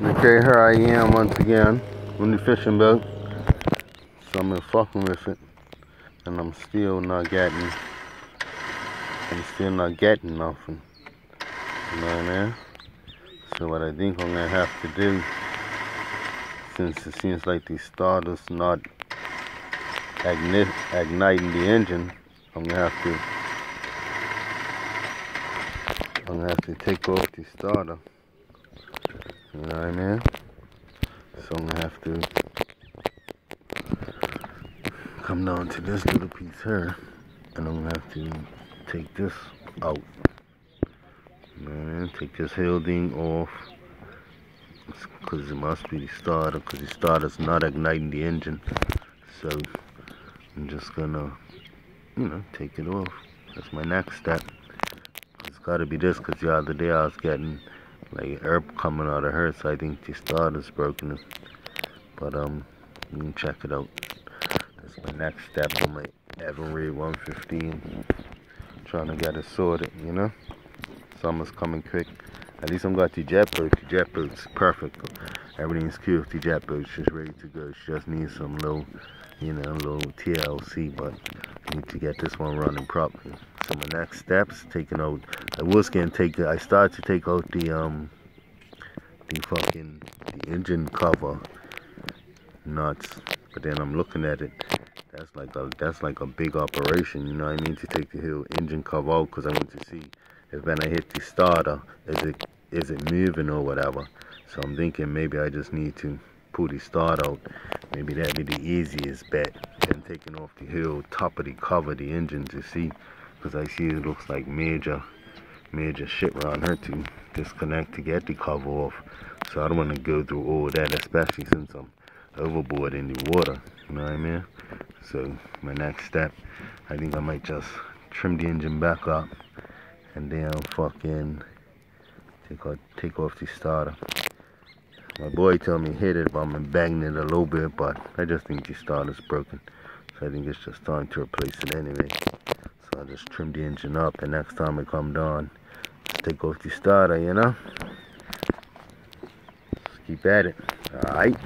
Okay, here I am once again on the fishing boat. So I'm fucking with it, and I'm still not getting nothing. You know what I mean? So what I think I'm gonna have to do, since it seems like the starter's not igniting the engine, I'm gonna have to take off the starter. You know what I mean? So I'm gonna have to come down to this little piece here, and I'm gonna have to take this out. You know what I mean? Take this whole thing off, because it must be the starter, because the starter's not igniting the engine. So I'm just gonna, take it off. That's my next step. It's gotta be this, because the other day I was getting like air coming out of her, so I think the starter's broken. But you can check it out. That's my next step on my Evinrude 115. Trying to get it sorted, you know. Summer's coming quick. At least I'm got the jet boat. The jet boat's perfect. Everything's cool with the jet boat. It's just ready to go. She just needs some little, little TLC, but I need to get this one running properly. So my next steps, taking out. I started to take out the engine cover nuts, but then I'm looking at it. That's like a big operation, you know what I mean, to take the whole engine cover out, because I want to see if when I hit the starter, is it moving or whatever. So I'm thinking maybe I just need to pull the starter out. Maybe that'd be the easiest bet than taking off the whole top of the cover, the engine, to see, because I see it looks like major shit around her to disconnect to get the cover off. So I don't want to go through all that, especially since I'm overboard in the water, you know what I mean? So my next step, I think I might just trim the engine back up, and then fucking take off the starter. My boy told me hit it, but I'm banging it a little bit, but I just think the starter's broken. So I think it's just time to replace it anyway. So I'll just trim the engine up, and next time I come down, take off the starter, you know? Just keep at it, alright?